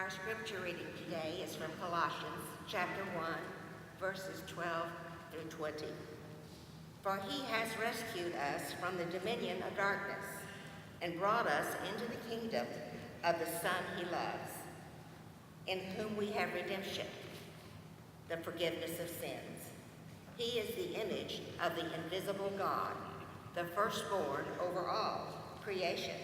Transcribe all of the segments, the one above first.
Our scripture reading today is from Colossians chapter 1, verses 12 through 20. For he has rescued us from the dominion of darkness and brought us into the kingdom of the Son he loves, in whom we have redemption, the forgiveness of sins. He is the image of the invisible God, the firstborn over all creation.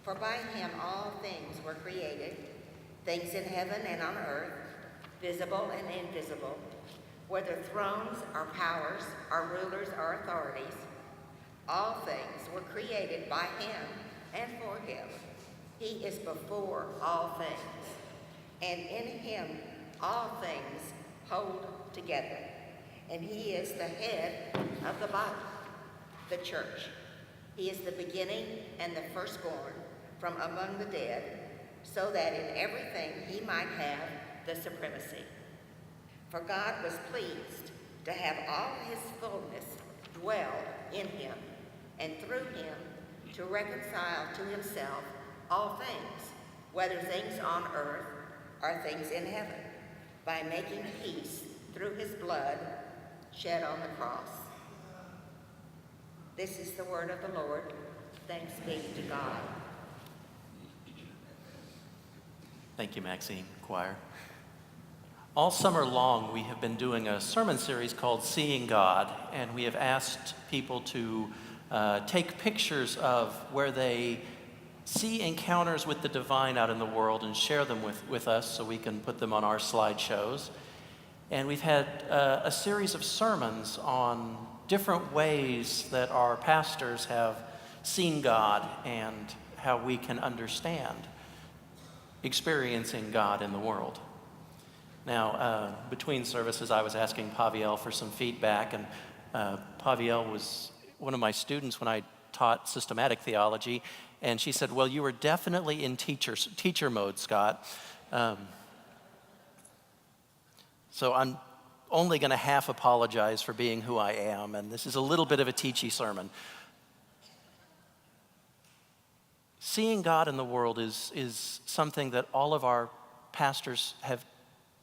For by him all things were created, things in heaven and on earth, visible and invisible, whether thrones or powers or rulers or authorities. All things were created by him and for him. He is before all things, and in him all things hold together. And he is the head of the body, the church. He is the beginning and the firstborn from among the dead, so that in everything he might have the supremacy. For God was pleased to have all his fullness dwell in him, and through him to reconcile to himself all things, whether things on earth or things in heaven, by making peace through his blood shed on the cross. This is the word of the Lord. Thanks be to God. Thank you, Maxine, choir. All summer long, we have been doing a sermon series called Seeing God, and we have asked people to take pictures of where they see encounters with the divine out in the world and share them with us so we can put them on our slideshows. And we've had a series of sermons on different ways that our pastors have seen God and how we can understand experiencing God in the world. Now, between services, I was asking Paviel for some feedback, and Paviel was one of my students when I taught systematic theology, and she said, well, you were definitely in teacher mode, Scott. So I'm only going to half apologize for being who I am, and this is a little bit of a teachy sermon. Seeing God in the world is something that all of our pastors have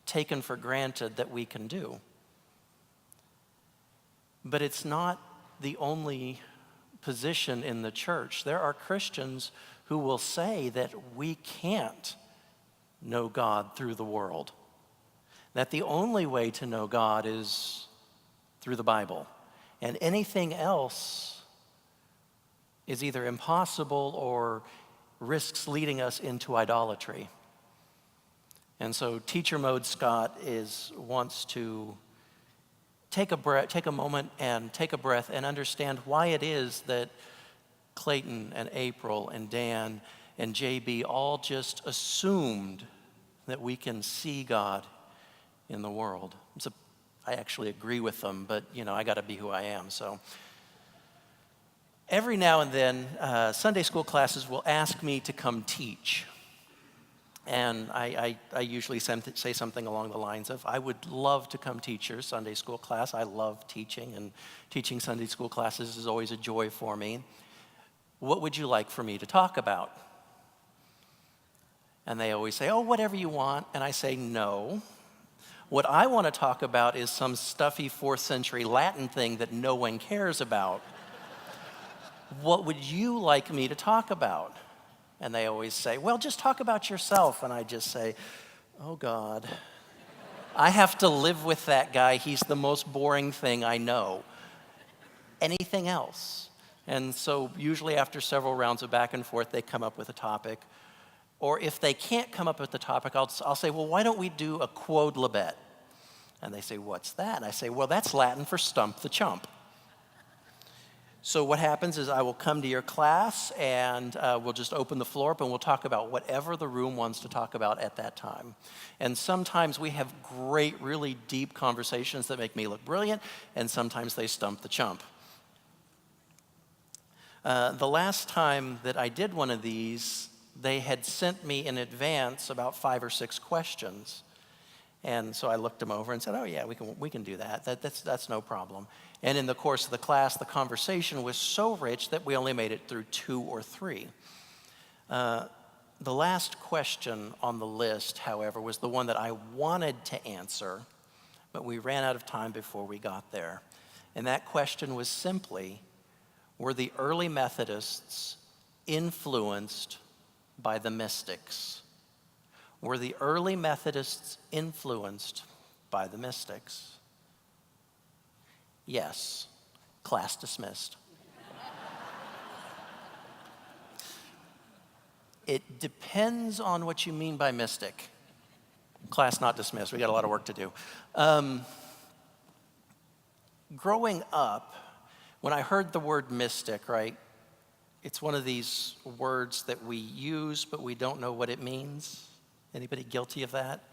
taken for granted that we can do. But it's not the only position in the church. There are Christians who will say that we can't know God through the world, that the only way to know God is through the Bible, and anything else is either impossible or risks leading us into idolatry. And so teacher mode Scott wants to take a moment and take a breath and understand why it is that Clayton and April and Dan and JB all just assumed that we can see God in the world. So I actually agree with them, but I got to be who I am. So every now and then, Sunday school classes will ask me to come teach. And I usually say something along the lines of, I would love to come teach your Sunday school class. I love teaching, and teaching Sunday school classes is always a joy for me. What would you like for me to talk about? And they always say, oh, whatever you want. And I say, no. What I want to talk about is some stuffy 4th century Latin thing that no one cares about. What would you like me to talk about? And they always say, well, just talk about yourself. And I just say, oh, God, I have to live with that guy. He's the most boring thing I know. Anything else? And so usually after several rounds of back and forth, they come up with a topic. Or if they can't come up with the topic, I'll say, well, why don't we do a quod libet? And they say, what's that? And I say, well, that's Latin for stump the chump. So what happens is I will come to your class and we'll just open the floor up and we'll talk about whatever the room wants to talk about at that time. And sometimes we have great, really deep conversations that make me look brilliant, and sometimes they stump the chump. The last time that I did one of these, they had sent me in advance about 5 or 6 questions. And so I looked them over and said, oh yeah, we can do that. That's no problem. And in the course of the class, the conversation was so rich that we only made it through 2 or 3. The last question on the list, however, was the one that I wanted to answer, but we ran out of time before we got there. And that question was simply, were the early Methodists influenced by the mystics? Were the early Methodists influenced by the mystics? Yes. Class dismissed. It depends on what you mean by mystic. Class not dismissed. We got a lot of work to do. Growing up, when I heard the word mystic, right, it's one of these words that we use, but we don't know what it means. Anybody guilty of that?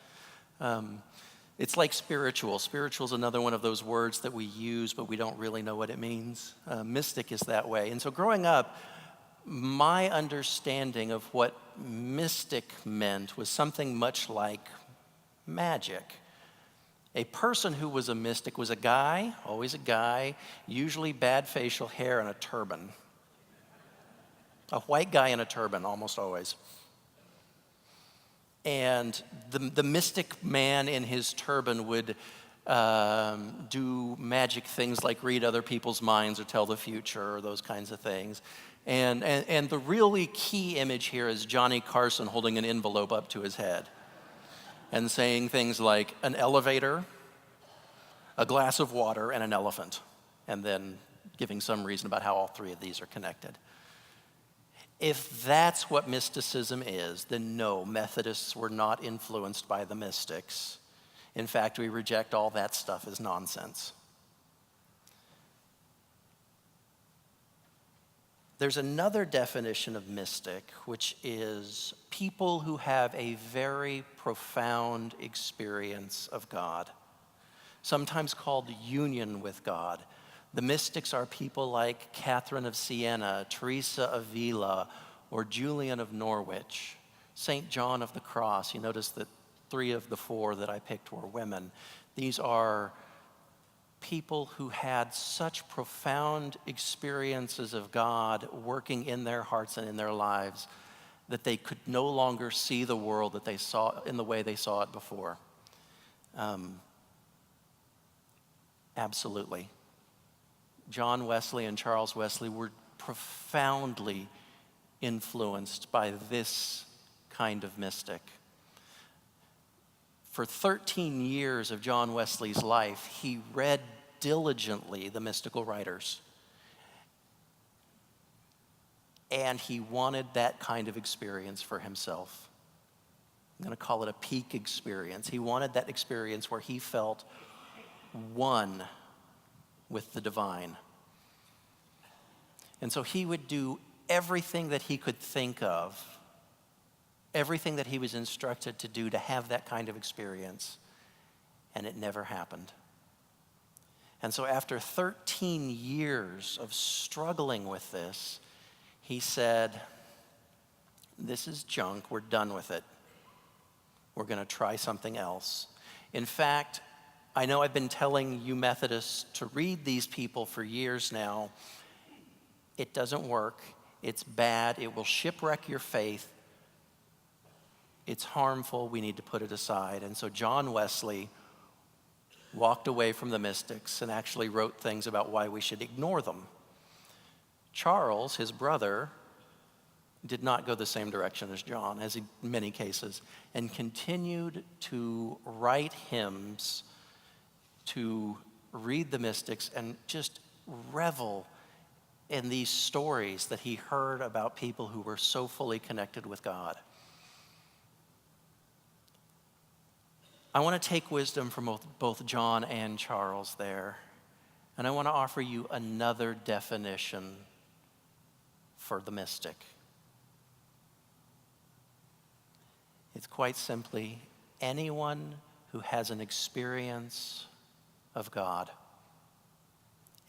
It's like spiritual. Spiritual is another one of those words that we use, but we don't really know what it means. Mystic is that way. And so growing up, my understanding of what mystic meant was something much like magic. A person who was a mystic was a guy, always a guy, usually bad facial hair and a turban. A white guy in a turban, almost always. And the mystic man in his turban would do magic things like read other people's minds or tell the future or those kinds of things. And the really key image here is Johnny Carson holding an envelope up to his head and saying things like an elevator, a glass of water, and an elephant, and then giving some reason about how all three of these are connected. If that's what mysticism is, then no, Methodists were not influenced by the mystics. In fact, we reject all that stuff as nonsense. There's another definition of mystic, which is people who have a very profound experience of God, sometimes called union with God. The mystics are people like Catherine of Siena, Teresa of Avila, or Julian of Norwich, St. John of the Cross. You notice that 3 of the 4 that I picked were women. These are people who had such profound experiences of God working in their hearts and in their lives that they could no longer see the world that they saw in the way they saw it before. Absolutely. John Wesley and Charles Wesley were profoundly influenced by this kind of mystic. For 13 years of John Wesley's life, he read diligently the mystical writers. And he wanted that kind of experience for himself. I'm going to call it a peak experience. He wanted that experience where he felt one with the divine. And so he would do everything that he could think of, everything that he was instructed to do to have that kind of experience, and it never happened. And so after 13 years of struggling with this, he said, this is junk, we're done with it. We're going to try something else. In fact, I know I've been telling you Methodists to read these people for years now. It doesn't work. It's bad. It will shipwreck your faith. It's harmful. We need to put it aside. And so John Wesley walked away from the mystics and actually wrote things about why we should ignore them. Charles, his brother, did not go the same direction as John, as in many cases, and continued to write hymns, to read the mystics, and just revel in these stories that he heard about people who were so fully connected with God. I want to take wisdom from both John and Charles there, and I want to offer you another definition for the mystic. It's quite simply anyone who has an experience of God.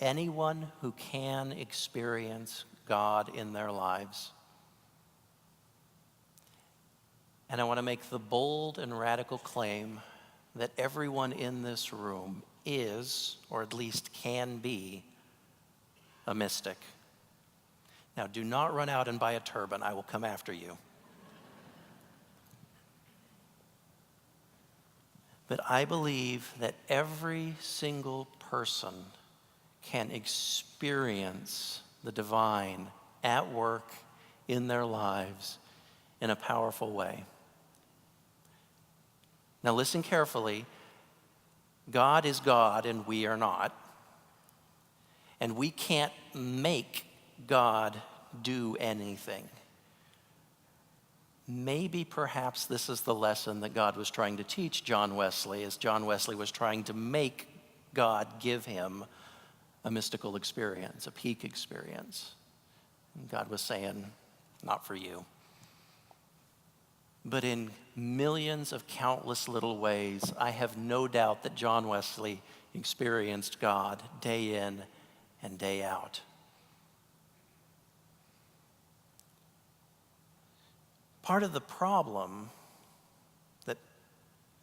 Anyone who can experience God in their lives. And I want to make the bold and radical claim that everyone in this room is, or at least can be, a mystic. Now, do not run out and buy a turban. I will come after you. But I believe that every single person can experience the divine at work in their lives in a powerful way. Now listen carefully. God is God and we are not. And we can't make God do anything. Maybe perhaps this is the lesson that God was trying to teach John Wesley as John Wesley was trying to make God give him a mystical experience, a peak experience. And God was saying, not for you. But in millions of countless little ways, I have no doubt that John Wesley experienced God day in and day out. Part of the problem that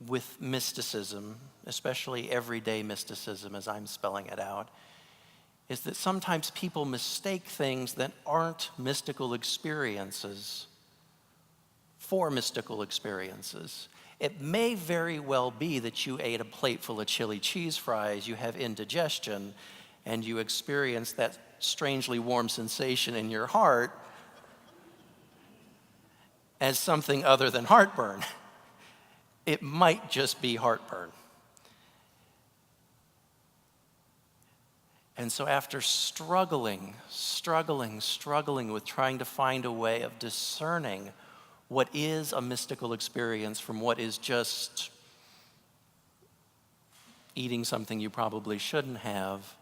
with mysticism, especially everyday mysticism as I'm spelling it out, is that sometimes people mistake things that aren't mystical experiences for mystical experiences. It may very well be that you ate a plate full of chili cheese fries, you have indigestion, and you experience that strangely warm sensation in your heart as something other than heartburn. It might just be heartburn. And so after struggling with trying to find a way of discerning what is a mystical experience from what is just eating something you probably shouldn't have,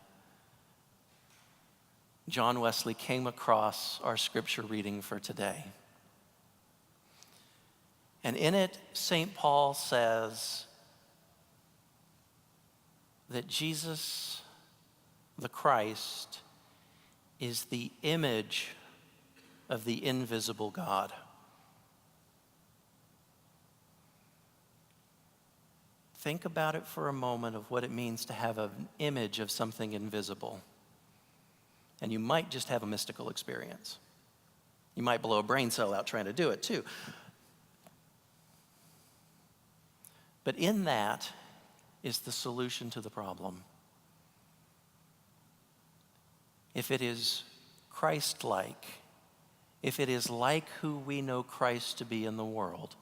John Wesley came across our scripture reading for today. And in it, St. Paul says that Jesus, the Christ, is the image of the invisible God. Think about it for a moment of what it means to have an image of something invisible. And you might just have a mystical experience. You might blow a brain cell out trying to do it too. But in that is the solution to the problem. If it is Christ-like, if it is like who we know Christ to be in the world,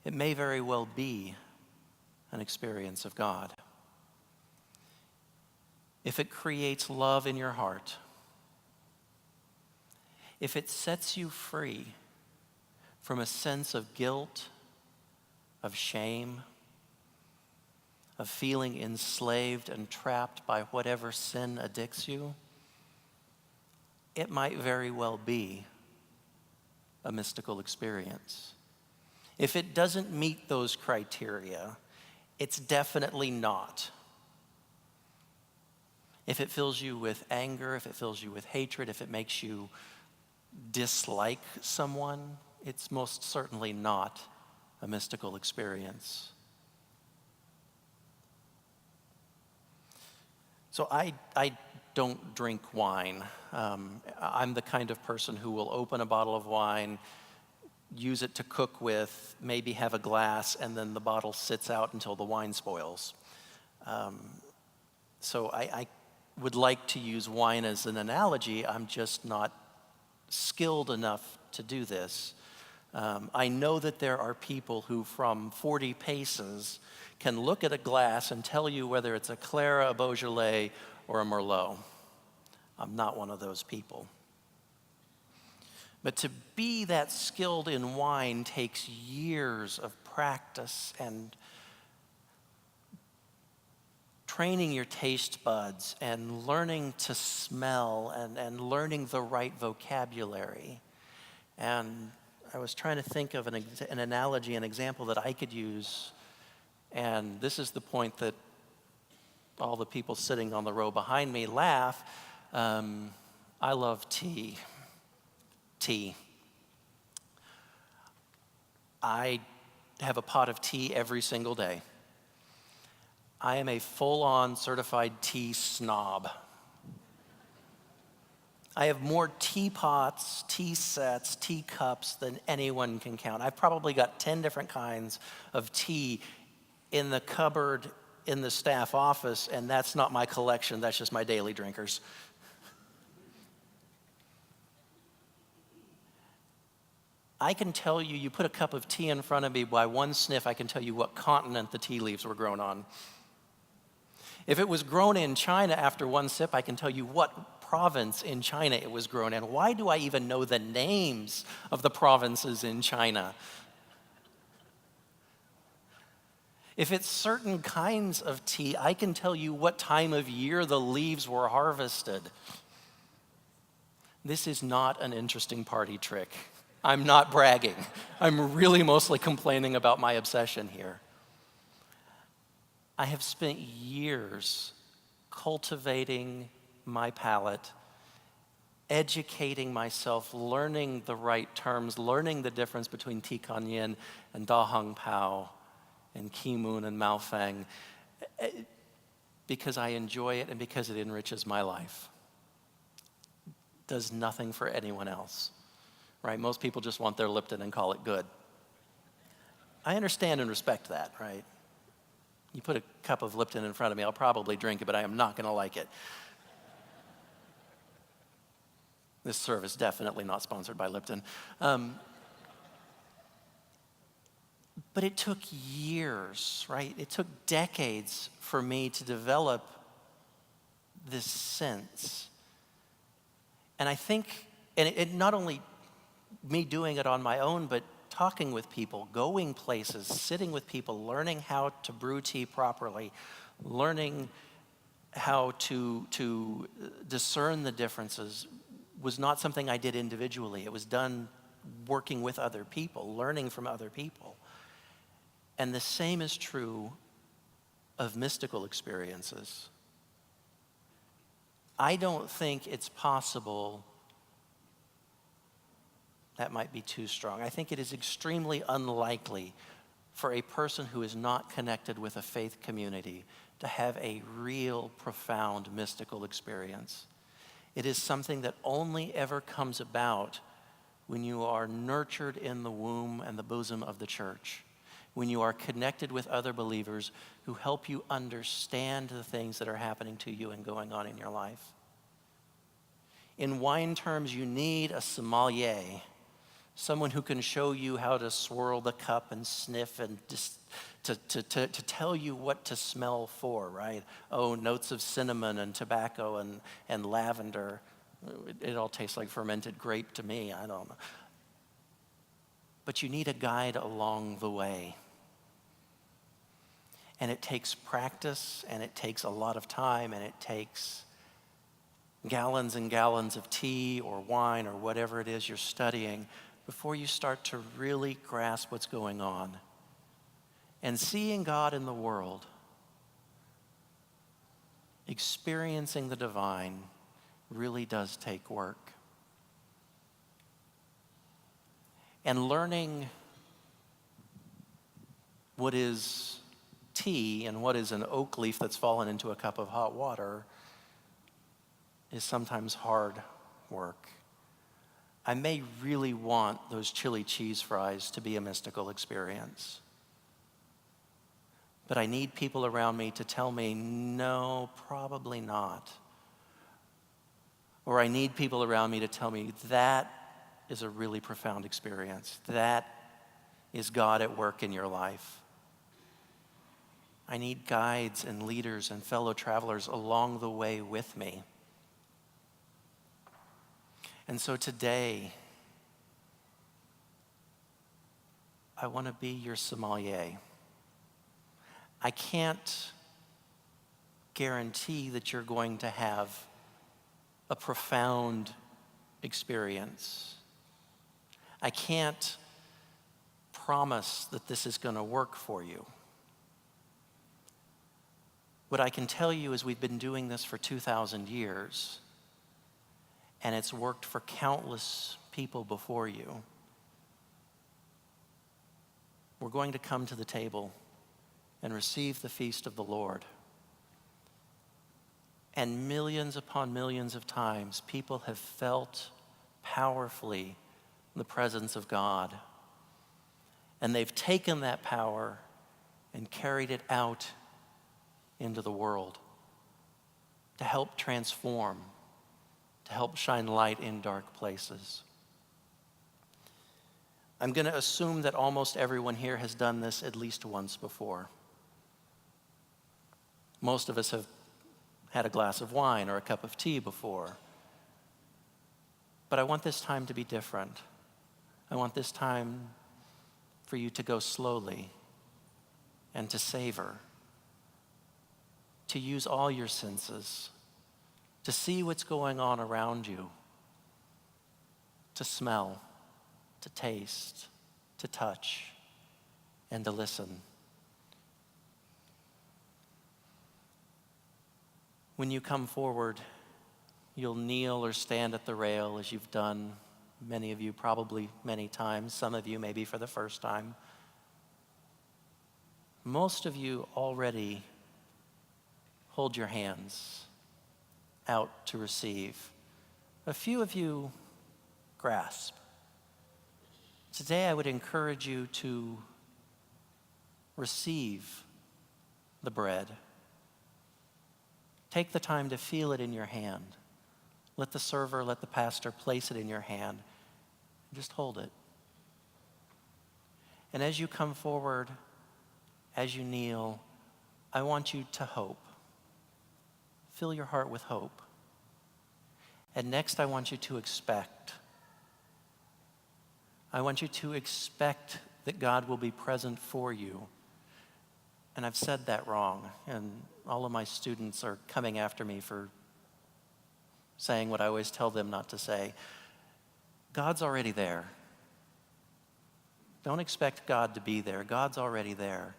it may very well be an experience of God. If it creates love in your heart, if it sets you free from a sense of guilt, of shame, of feeling enslaved and trapped by whatever sin addicts you, it might very well be a mystical experience. If it doesn't meet those criteria, it's definitely not. If it fills you with anger, if it fills you with hatred, if it makes you dislike someone, it's most certainly not a mystical experience. So I don't drink wine. I'm the kind of person who will open a bottle of wine, use it to cook with, maybe have a glass, and then the bottle sits out until the wine spoils. So I would like to use wine as an analogy. I'm just not skilled enough to do this. I know that there are people who from 40 paces can look at a glass and tell you whether it's a Clara, a Beaujolais, or a Merlot. I'm not one of those people. But to be that skilled in wine takes years of practice and training your taste buds and learning to smell and learning the right vocabulary. And I was trying to think of an analogy, an example that I could use, and this is the point that all the people sitting on the row behind me laugh. I love tea. Tea. I have a pot of tea every single day. I am a full-on certified tea snob. I have more teapots, tea sets, teacups than anyone can count. I've probably got 10 different kinds of tea in the cupboard in the staff office, and that's not my collection, that's just my daily drinkers. I can tell you, you put a cup of tea in front of me, by one sniff, I can tell you what continent the tea leaves were grown on. If it was grown in China, after one sip, I can tell you what province in China it was grown in. Why do I even know the names of the provinces in China? If it's certain kinds of tea, I can tell you what time of year the leaves were harvested. This is not an interesting party trick. I'm not bragging. I'm really mostly complaining about my obsession here. I have spent years cultivating my palate, educating myself, learning the right terms, learning the difference between Ti Kan Yin and Da Hong Pao and Ki Moon and Mao Feng, because I enjoy it and because it enriches my life. Does nothing for anyone else, right? Most people just want their Lipton and call it good. I understand and respect that, right? You put a cup of Lipton in front of me, I'll probably drink it, but I am not going to like it. This service definitely not sponsored by Lipton. But it took years, right? It took decades for me to develop this sense. And I think, and it not only me doing it on my own, but talking with people, going places, sitting with people, learning how to brew tea properly, learning how to discern the differences was not something I did individually. It was done working with other people, learning from other people. And the same is true of mystical experiences. I don't think it's possible, that might be too strong. I think it is extremely unlikely for a person who is not connected with a faith community to have a real, profound mystical experience. It is something that only ever comes about when you are nurtured in the womb and the bosom of the church, when you are connected with other believers who help you understand the things that are happening to you and going on in your life. In wine terms, you need a sommelier, someone who can show you how to swirl the cup and sniff and just to tell you what to smell for, right? Oh, notes of cinnamon and tobacco and lavender. It all tastes like fermented grape to me, I don't know. But you need a guide along the way. And it takes practice, and it takes a lot of time, and it takes gallons and gallons of tea or wine or whatever it is you're studying before you start to really grasp what's going on. And seeing God in the world, experiencing the divine, really does take work. And learning what is tea and what is an oak leaf that's fallen into a cup of hot water is sometimes hard work. I may really want those chili cheese fries to be a mystical experience. But I need people around me to tell me, no, probably not. Or I need people around me to tell me, that is a really profound experience. That is God at work in your life. I need guides and leaders and fellow travelers along the way with me. And so today, I want to be your sommelier. I can't guarantee that you're going to have a profound experience. I can't promise that this is going to work for you. What I can tell you is we've been doing this for 2,000 years, and it's worked for countless people before you. We're going to come to the table and receive the feast of the Lord. And millions upon millions of times, people have felt powerfully the presence of God. And they've taken that power and carried it out into the world to help transform, to help shine light in dark places. I'm going to assume that almost everyone here has done this at least once before. Most of us have had a glass of wine or a cup of tea before. But I want this time to be different. I want this time for you to go slowly and to savor, to use all your senses, to see what's going on around you, to smell, to taste, to touch, and to listen. When you come forward, you'll kneel or stand at the rail as you've done, many of you probably many times, some of you maybe for the first time. Most of you already hold your hands out to receive. A few of you grasp. Today I would encourage you to receive the bread. Take the time to feel it in your hand. Let the server, let the pastor place it in your hand. Just hold it. And as you come forward, as you kneel, I want you to hope. Fill your heart with hope. And next, I want you to expect. I want you to expect that God will be present for you. And I've said that wrong, and all of my students are coming after me for saying what I always tell them not to say. God's already there. Don't expect God to be there. God's already there.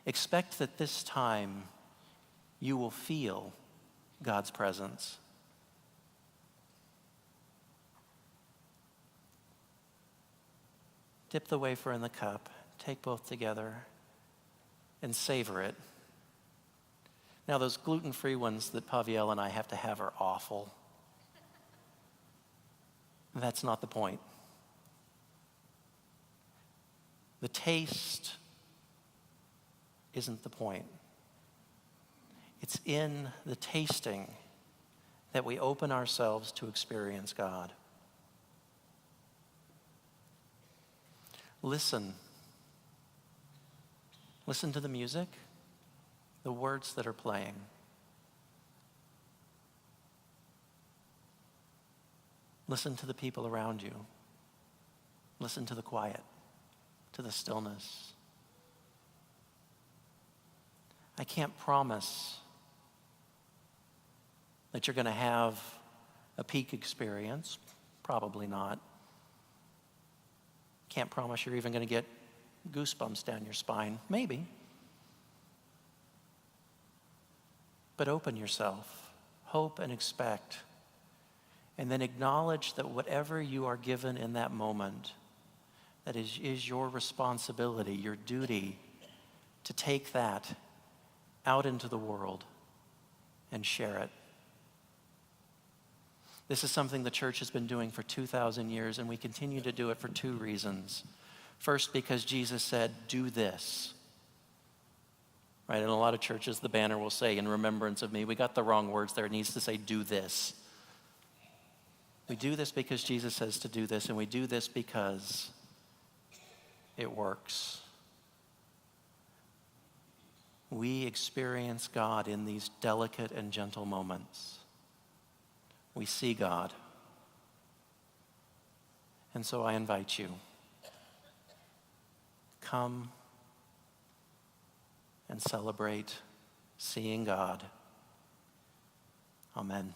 Expect that this time you will feel God's presence. Dip the wafer in the cup, take both together, and savor it. Now, those gluten-free ones that Paviel and I have to have are awful. That's not the point. The taste isn't the point. It's in the tasting that we open ourselves to experience God. Listen. Listen to the music, the words that are playing. Listen to the people around you. Listen to the quiet, to the stillness. I can't promise that you're going to have a peak experience. Probably not. Can't promise you're even going to get goosebumps down your spine. Maybe. But open yourself. Hope and expect. And then acknowledge that whatever you are given in that moment, that is your responsibility, your duty, to take that out into the world and share it. This is something the church has been doing for 2,000 years, and we continue to do it for two reasons. First, because Jesus said, do this. Right? In a lot of churches, the banner will say, in remembrance of me. We got the wrong words there. It needs to say, do this. We do this because Jesus says to do this, and we do this because it works. We experience God in these delicate and gentle moments. We see God. And so I invite you, come and celebrate seeing God. Amen.